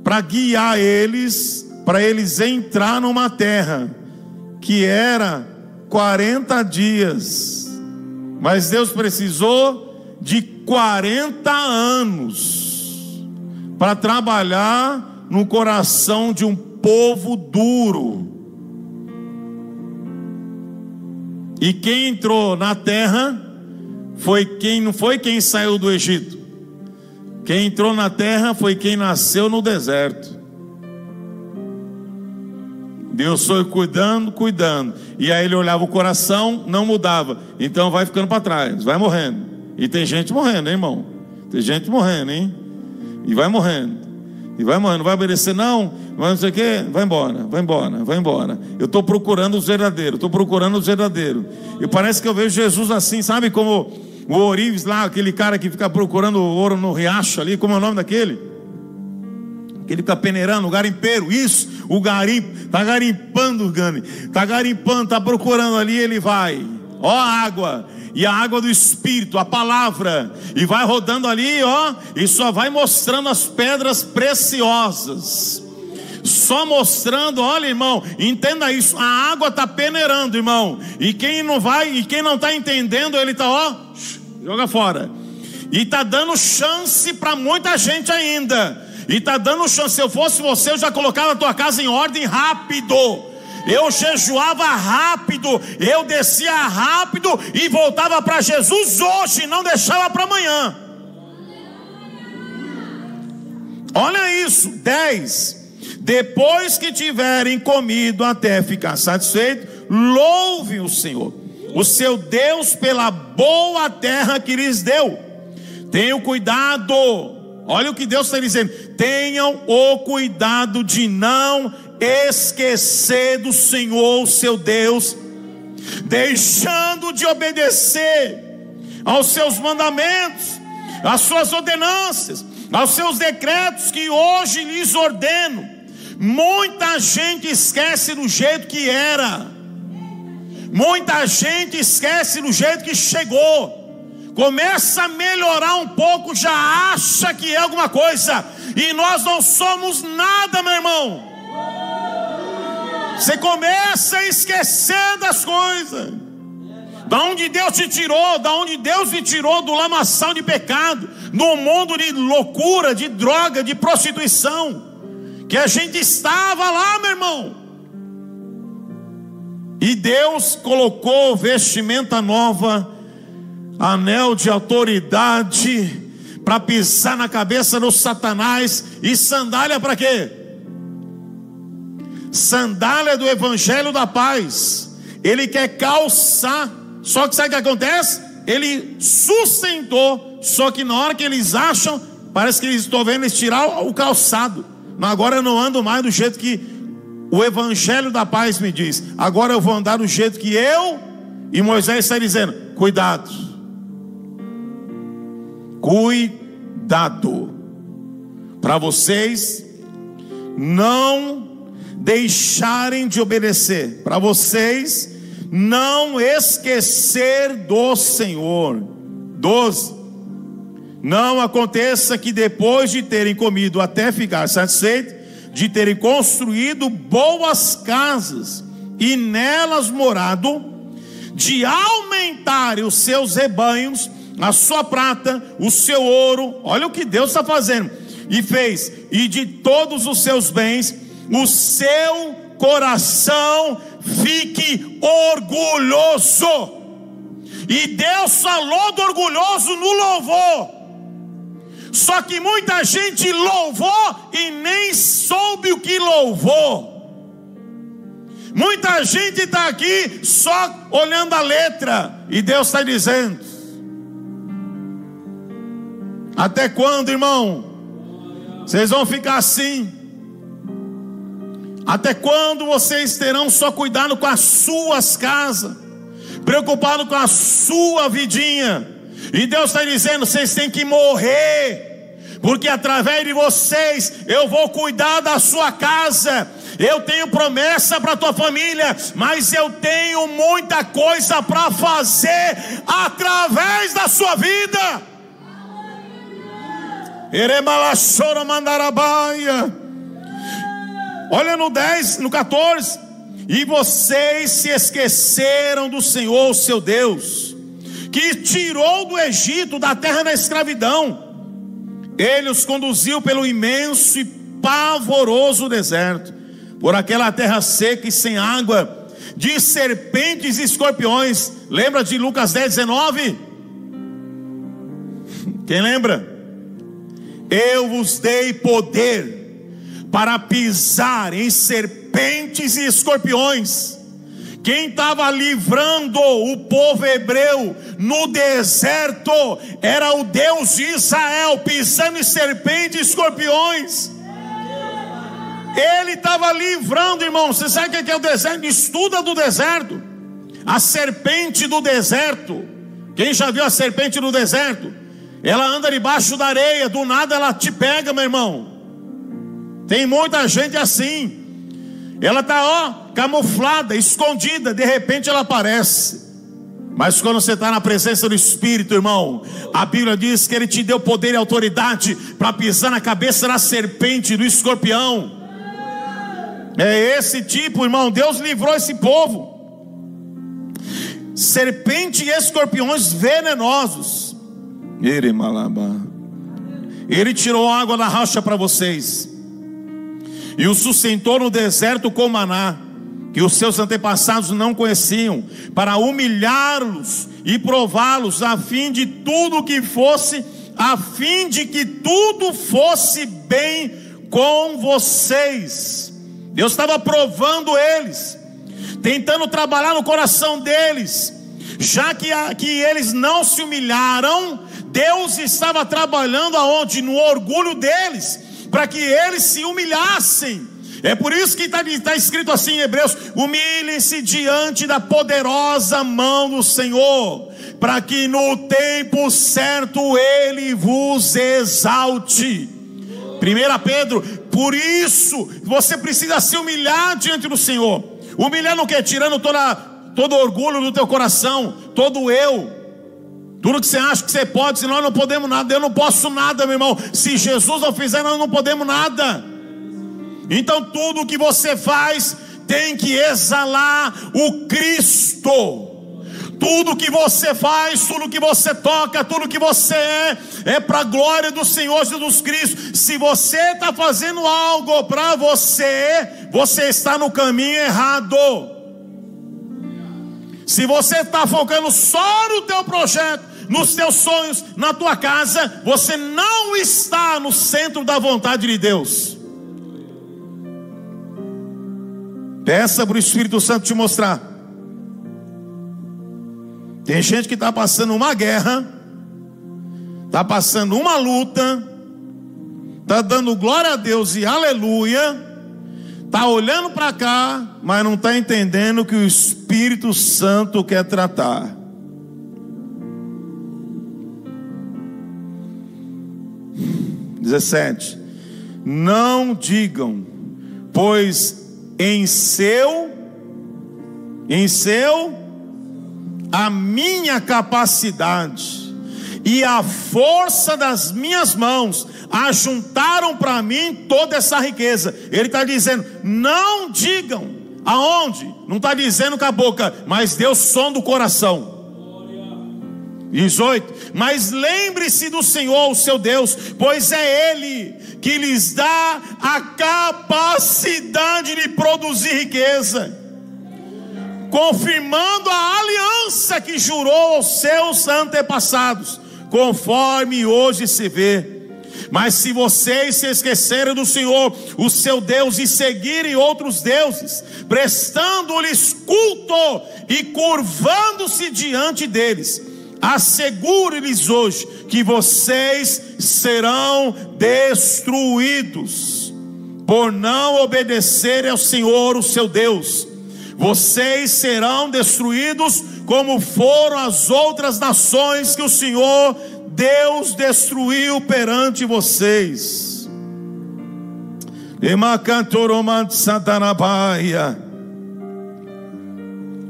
para guiar eles, para eles entrar numa terra que era 40 dias, mas Deus precisou de 40 anos para trabalhar no coração de um povo duro. E quem entrou na terra não foi quem saiu do Egito. Quem entrou na terra foi quem nasceu no deserto. Deus foi cuidando. E aí ele olhava o coração, não mudava. Então vai ficando para trás, vai morrendo. E tem gente morrendo, hein, irmão? Tem gente morrendo, hein? E vai morrendo. Não vai obedecer não, não sei o que, vai embora. Eu estou procurando os verdadeiros, E parece que eu vejo Jesus assim, sabe como o Orives lá, aquele cara que fica procurando ouro no riacho ali, como é o nome daquele? Que ele fica peneirando, o garimpeiro, isso, o garimpo, tá garimpando, tá procurando ali, ele vai, ó a água, e a água do Espírito, a palavra, e vai rodando ali, ó, e só vai mostrando as pedras preciosas, só mostrando. Olha, irmão, entenda isso, a água está peneirando, irmão, e quem não está entendendo, ele está, ó, joga fora, e está dando chance para muita gente ainda, e está dando chance. Se eu fosse você, eu já colocava a tua casa em ordem rápido, eu jejuava rápido, eu descia rápido e voltava para Jesus hoje, não deixava para amanhã. Olha isso, 10. Depois que tiverem comido até ficar satisfeito, louve o Senhor, o seu Deus, pela boa terra que lhes deu. Tenham cuidado, olha o que Deus está dizendo, tenham o cuidado de não esquecer do Senhor, seu Deus, deixando de obedecer aos seus mandamentos, às suas ordenanças, aos seus decretos que hoje lhes ordeno. Muita gente esquece do jeito que era, muita gente esquece do jeito que chegou. Começa a melhorar um pouco, já acha que é alguma coisa, e nós não somos nada, meu irmão. Você começa a esquecer das coisas, da onde Deus te tirou, da onde Deus te tirou, do lamaçal de pecado, no mundo de loucura, de droga, de prostituição, que a gente estava lá, meu irmão. E Deus colocou vestimenta nova, anel de autoridade, para pisar na cabeça do Satanás, e sandália para quê? Sandália do evangelho da paz. Ele quer calçar, só que sabe o que acontece? Ele sustentou, só que na hora que eles acham, parece que estou vendo eles tirar o calçado. Mas agora eu não ando mais do jeito que o evangelho da paz me diz. Agora eu vou andar do jeito que eu. E Moisés está dizendo: cuidado, cuidado, para vocês não deixarem de obedecer, para vocês não esquecer do Senhor. 12. Não aconteça que depois de terem comido até ficar satisfeitos, de terem construído boas casas e nelas morado, de aumentarem os seus rebanhos, a sua prata, o seu ouro. Olha o que Deus está fazendo. E fez, e de todos os seus bens, o seu coração fique orgulhoso. E Deus falou do orgulhoso no louvor. Só que muita gente louvou e nem soube o que louvou. Muita gente está aqui só olhando a letra. E Deus está dizendo: até quando, irmão, vocês vão ficar assim? Até quando vocês terão só cuidado com as suas casas, preocupado com a sua vidinha? E Deus está dizendo: vocês têm que morrer, porque através de vocês eu vou cuidar da sua casa. Eu tenho promessa para a tua família, mas eu tenho muita coisa para fazer através da sua vida. Eremalachoro mandarabaia. Olha no 10, no 14. E vocês se esqueceram do Senhor, seu Deus, que tirou do Egito, da terra da escravidão. Ele os conduziu pelo imenso e pavoroso deserto, por aquela terra seca e sem água, de serpentes e escorpiões. Lembra de Lucas 10:19? Quem lembra? Eu vos dei poder para pisar em serpentes e escorpiões. Quem estava livrando o povo hebreu no deserto era o Deus de Israel, pisando em serpentes e escorpiões. Ele estava livrando, irmão. Você sabe o que é o deserto? Estuda do deserto. A serpente do deserto. Quem já viu a serpente do deserto? Ela anda debaixo da areia, do nada ela te pega, meu irmão. Tem muita gente assim. Ela está camuflada, escondida, de repente ela aparece. Mas quando você está na presença do Espírito, irmão, a Bíblia diz que Ele te deu poder e autoridade para pisar na cabeça da serpente, do escorpião. É esse tipo, irmão. Deus livrou esse povo. Serpente e escorpiões venenosos. Ele tirou água da rocha para vocês e o sustentou no deserto com maná, que os seus antepassados não conheciam, para humilhá-los e prová-los, a fim de que tudo fosse bem com vocês. Deus estava provando eles, tentando trabalhar no coração deles. Já que eles não se humilharam, Deus estava trabalhando aonde? No orgulho deles, para que eles se humilhassem. É por isso que está escrito assim em Hebreus: humilhem-se diante da poderosa mão do Senhor, para que no tempo certo Ele vos exalte. 1 Pedro, por isso você precisa se humilhar diante do Senhor. Humilhar no que? Tirando todo orgulho do teu coração, todo eu, tudo que você acha que você pode. Se nós não podemos nada, eu não posso nada, meu irmão. Se Jesus não fizer, nós não podemos nada. Então tudo que você faz tem que exalar o Cristo. Tudo que você faz, tudo que você toca, tudo que você é para a glória do Senhor Jesus Cristo. Se você está fazendo algo para você está no caminho errado. Se você está focando só no teu projeto, nos teus sonhos, na tua casa, você não está no centro da vontade de Deus. Peça para o Espírito Santo te mostrar. Tem gente que está passando uma guerra, está passando uma luta, está dando glória a Deus e aleluia, está olhando para cá, mas não está entendendo que o Espírito Santo quer tratar. Não digam, pois em seu a minha capacidade e a força das minhas mãos ajuntaram para mim toda essa riqueza. Ele está dizendo, não digam aonde, não está dizendo com a boca, mas Deus sonda o coração. 18, mas lembre-se do Senhor, o seu Deus, pois é Ele que lhes dá a capacidade de produzir riqueza, confirmando a aliança que jurou aos seus antepassados, conforme hoje se vê. Mas se vocês se esquecerem do Senhor, o seu Deus, e seguirem outros deuses, prestando-lhes culto e curvando-se diante deles, assegure-lhes hoje que vocês serão destruídos por não obedecerem ao Senhor, o seu Deus. Vocês serão destruídos como foram as outras nações que o Senhor Deus destruiu perante vocês.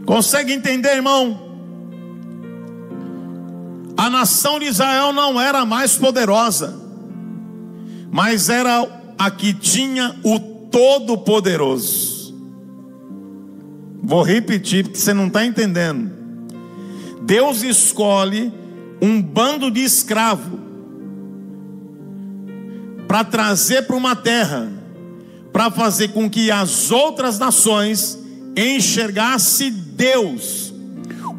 Consegue entender, irmão? A nação de Israel não era a mais poderosa, mas era a que tinha o Todo-Poderoso. Vou repetir porque você não está entendendo. Deus escolhe um bando de escravo para trazer para uma terra, para fazer com que as outras nações enxergassem Deus.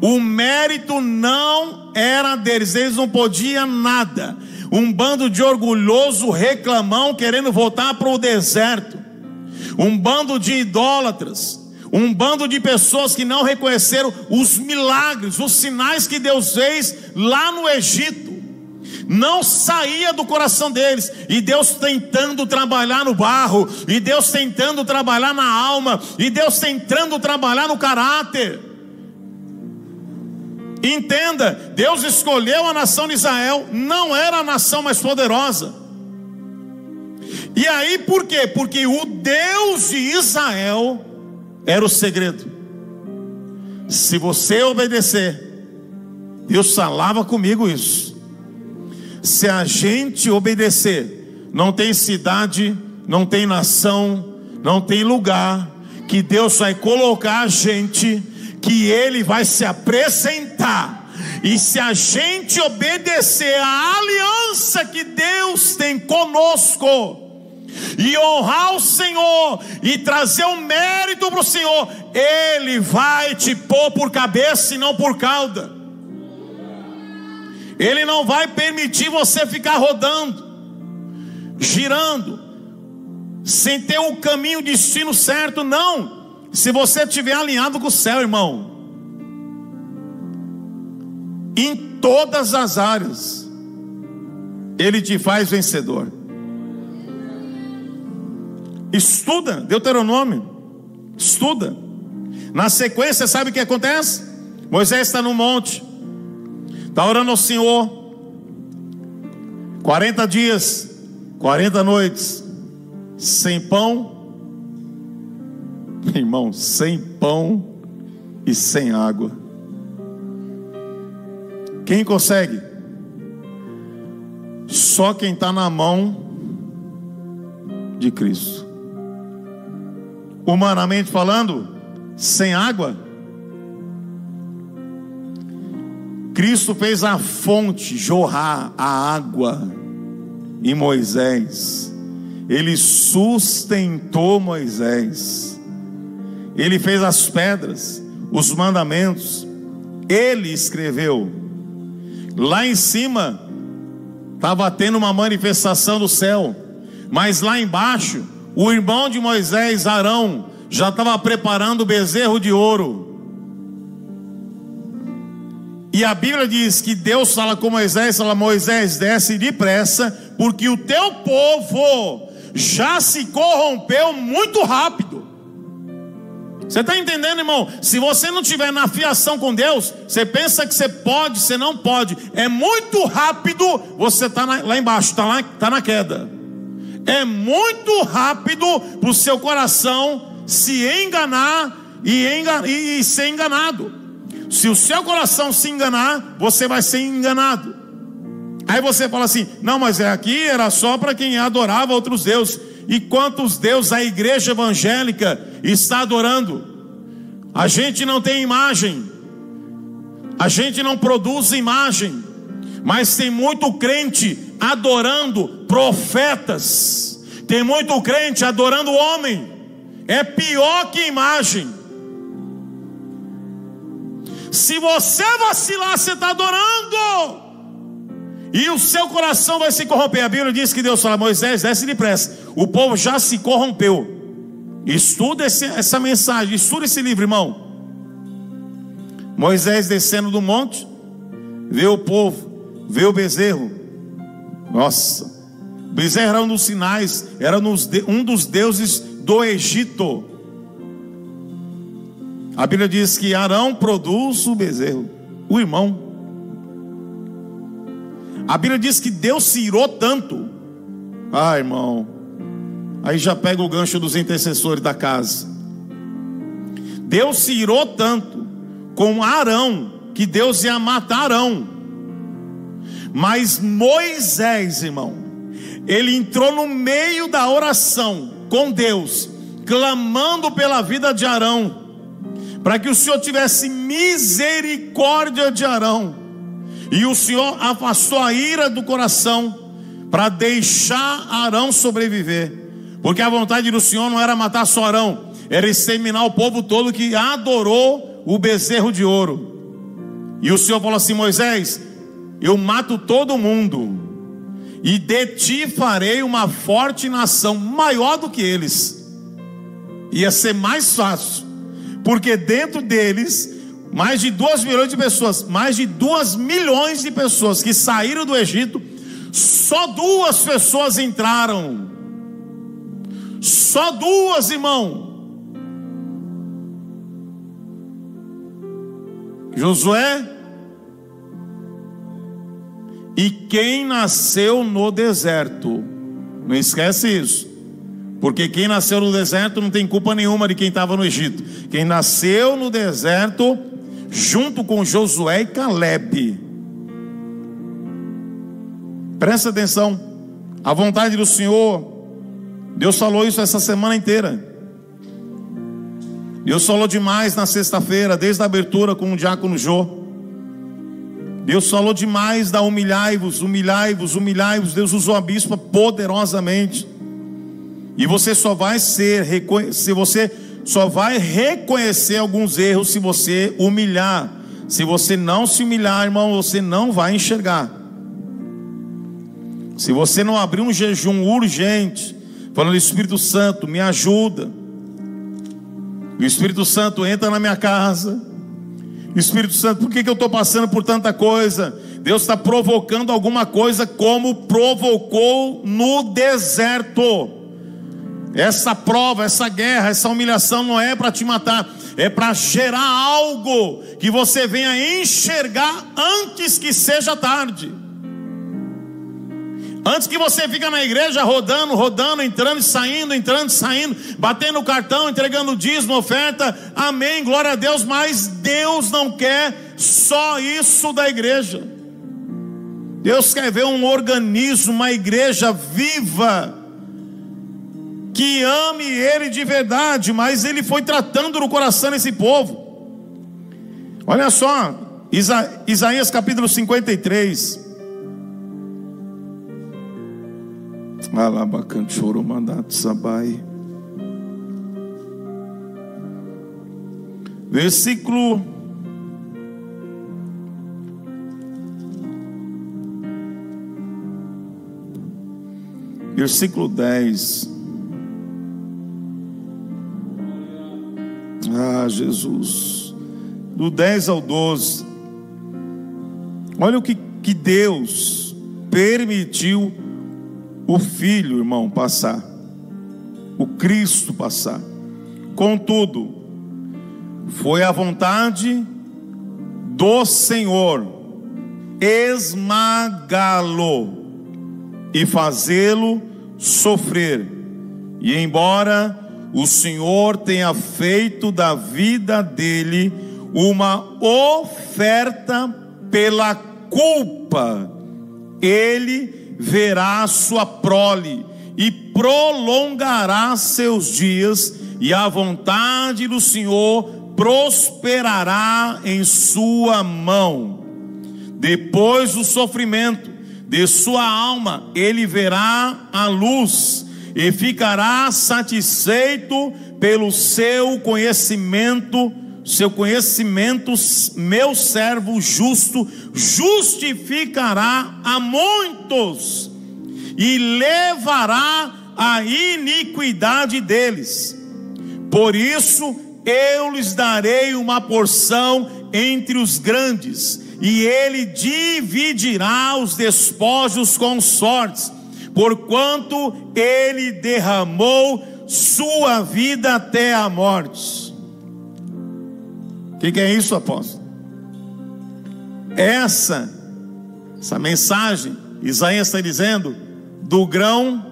O mérito não era deles, eles não podiam nada. Um bando de orgulhoso reclamão querendo voltar para o deserto, um bando de idólatras, um bando de pessoas que não reconheceram os milagres, os sinais que Deus fez lá no Egito. Não saía do coração deles, e Deus tentando trabalhar no barro, e Deus tentando trabalhar na alma, e Deus tentando trabalhar no caráter. Entenda, Deus escolheu a nação de Israel, não era a nação mais poderosa. E aí por quê? Porque o Deus de Israel era o segredo. Se você obedecer, Deus falava comigo isso. Se a gente obedecer, não tem cidade, não tem nação, não tem lugar que Deus vai colocar a gente, que Ele vai se apresentar. E se a gente obedecer a aliança que Deus tem conosco, e honrar o Senhor, e trazer o mérito para o Senhor, Ele vai te pôr por cabeça e não por cauda. Ele não vai permitir você ficar rodando, girando, sem ter o caminho, o destino certo. Não. Se você estiver alinhado com o céu, irmão, em todas as áreas, Ele te faz vencedor. Estuda Deuteronômio, estuda. Na sequência, sabe o que acontece? Moisés está no monte, está orando ao Senhor, 40 dias, 40 noites, sem pão, irmão, sem pão e sem água. Quem consegue? Só quem está na mão de Cristo. Humanamente falando, sem água. Cristo fez a fonte jorrar a água em Moisés. Ele sustentou Moisés. Ele fez as pedras, os mandamentos. Ele escreveu. Lá em cima estava tendo uma manifestação do céu, mas lá embaixo o irmão de Moisés, Arão, já estava preparando o bezerro de ouro. E a Bíblia diz que Deus fala com Moisés, fala: Moisés, desce depressa, porque o teu povo já se corrompeu muito rápido. Você está entendendo, irmão? Se você não estiver na fiação com Deus, você pensa que você pode, você não pode. É muito rápido, você está lá embaixo, está na queda. É muito rápido para o seu coração se enganar e ser enganado. Se o seu coração se enganar, você vai ser enganado. Aí você fala assim: não, mas aqui era só para quem adorava outros deuses. E quantos deuses a igreja evangélica está adorando? A gente não tem imagem, a gente não produz imagem, mas tem muito crente adorando profetas, tem muito crente adorando homem. É pior que imagem. Se você vacilar, você está adorando, e o seu coração vai se corromper. A Bíblia diz que Deus fala: Moisés, desce depressa, o povo já se corrompeu. Estuda essa mensagem, estuda esse livro, irmão. Moisés descendo do monte, vê o povo, vê o bezerro. Nossa, o bezerro era um dos sinais, era um dos deuses do Egito. A Bíblia diz que Arão produz o bezerro, o irmão. A Bíblia diz que Deus se irou tanto. Ah, irmão, aí já pega o gancho dos intercessores da casa. Deus se irou tanto com Arão, que Deus ia matar Arão. Mas Moisés, irmão, ele entrou no meio da oração com Deus, clamando pela vida de Arão, para que o Senhor tivesse misericórdia de Arão. E o Senhor afastou a ira do coração para deixar Arão sobreviver. Porque a vontade do Senhor não era matar só Arão, era exterminar o povo todo que adorou o bezerro de ouro. E o Senhor falou assim: Moisés, eu mato todo mundo, e de ti farei uma forte nação, maior do que eles. Ia ser mais fácil, porque dentro deles, mais de 2 milhões de pessoas, mais de 2 milhões de pessoas que saíram do Egito, só 2 pessoas entraram. Só 2, irmão. Josué e quem nasceu no deserto. Não esquece isso, porque quem nasceu no deserto não tem culpa nenhuma de quem estava no Egito. Quem nasceu no deserto junto com Josué e Calebe. Presta atenção, a vontade do Senhor, Deus falou isso essa semana inteira. Deus falou demais na sexta-feira, desde a abertura com o diácono Jô. Deus falou demais da humilhai-vos, humilhai-vos, humilhai-vos. Deus usou a bispa poderosamente. E você só vai reconhecer alguns erros se você humilhar. Se você não se humilhar, irmão, você não vai enxergar. Se você não abrir um jejum urgente, falando: Espírito Santo, me ajuda. O Espírito Santo entra na minha casa. Espírito Santo, por que eu estou passando por tanta coisa? Deus está provocando alguma coisa, como provocou no deserto. Essa prova, essa guerra, essa humilhação não é para te matar, é para gerar algo que você venha enxergar antes que seja tarde. Antes que você fique na igreja rodando, entrando e saindo, batendo o cartão, entregando dízimo, oferta, amém, glória a Deus. Mas Deus não quer só isso da igreja. Deus quer ver um organismo, uma igreja viva, que ame Ele de verdade. Mas Ele foi tratando no coração desse povo. Olha só, Isaías capítulo 53. Alabacante choro mandato sabai. Versículo 10. Ah, Jesus. Do 10 ao 12. Olha o que Deus permitiu o Filho, irmão, passar, o Cristo passar. Contudo, foi a vontade do Senhor esmagá-lo e fazê-lo sofrer. E embora o Senhor tenha feito da vida dele uma oferta pela culpa, ele verá sua prole e prolongará seus dias, e a vontade do Senhor prosperará em sua mão. Depois do sofrimento de sua alma, ele verá a luz e ficará satisfeito pelo seu conhecimento. Meu servo justo justificará a muitos e levará a iniquidade deles. Por isso eu lhes darei uma porção entre os grandes, e ele dividirá os despojos com sortes, porquanto ele derramou sua vida até a morte. O que é isso, apóstolo? Essa mensagem, Isaías está dizendo do grão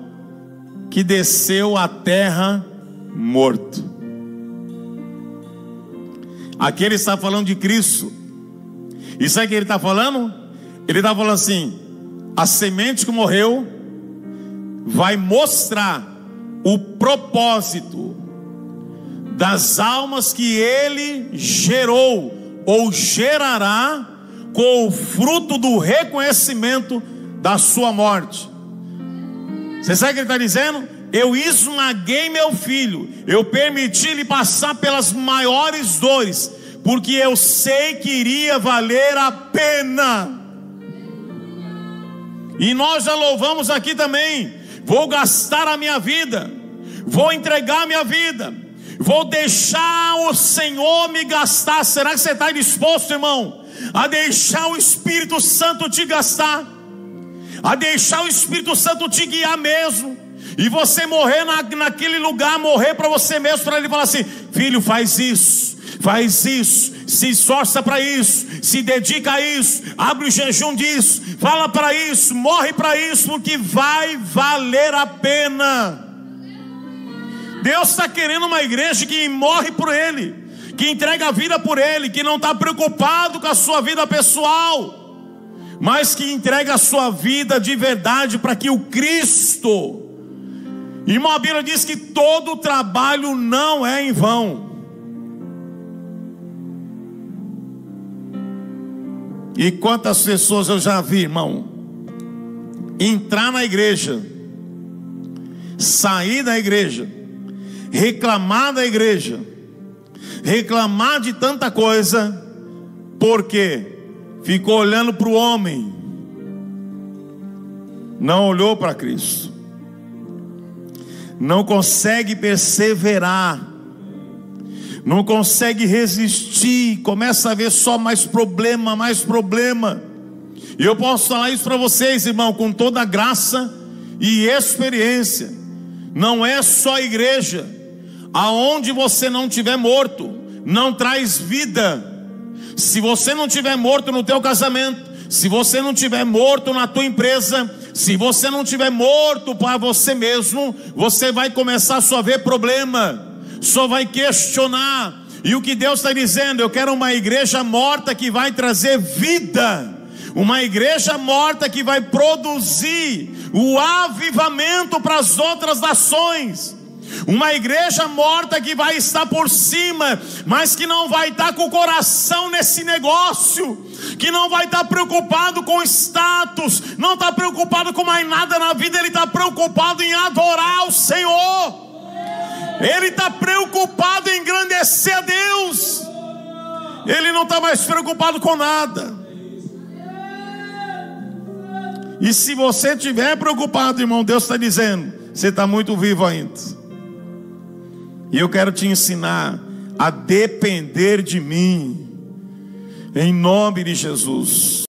que desceu à terra morto. Aqui ele está falando de Cristo. E sabe o que ele está falando? Ele está falando assim: a semente que morreu vai mostrar o propósito das almas que ele gerou ou gerará com o fruto do reconhecimento da sua morte. Você sabe o que ele está dizendo? Eu esmaguei meu filho, eu permiti ele passar pelas maiores dores, porque eu sei que iria valer a pena. E nós já louvamos aqui também: vou gastar a minha vida, vou entregar a minha vida, vou deixar o Senhor me gastar. Será que você está disposto, irmão, a deixar o Espírito Santo te gastar, a deixar o Espírito Santo te guiar mesmo, e você morrer naquele lugar, morrer para você mesmo, para ele falar assim: filho, faz isso, se esforça para isso, se dedica a isso, abre o jejum disso, fala para isso, morre para isso, porque vai valer a pena. Deus está querendo uma igreja que morre por Ele, que entrega a vida por Ele, que não está preocupado com a sua vida pessoal, mas que entrega a sua vida de verdade para que o Cristo... Irmão, a Bíblia diz que todo trabalho não é em vão. E quantas pessoas eu já vi, irmão, entrar na igreja, sair da igreja, reclamar da igreja, reclamar de tanta coisa, porque ficou olhando para o homem, não olhou para Cristo, não consegue perseverar, não consegue resistir, começa a ver só mais problema, mais problema. E eu posso falar isso para vocês, irmão, com toda a graça e experiência. Não é só a igreja. Aonde você não tiver morto, não traz vida. Se você não tiver morto no teu casamento, se você não tiver morto na tua empresa, se você não tiver morto para você mesmo, você vai começar a só ver problema, só vai questionar. E o que Deus está dizendo: eu quero uma igreja morta que vai trazer vida, uma igreja morta que vai produzir o avivamento para as outras nações, uma igreja morta que vai estar por cima, mas que não vai estar com o coração nesse negócio, que não vai estar preocupado com status, não está preocupado com mais nada na vida. Ele está preocupado em adorar o Senhor, ele está preocupado em engrandecer a Deus, ele não está mais preocupado com nada. E se você estiver preocupado, irmão, Deus está dizendo: você está muito vivo ainda. E eu quero te ensinar a depender de mim, em nome de Jesus.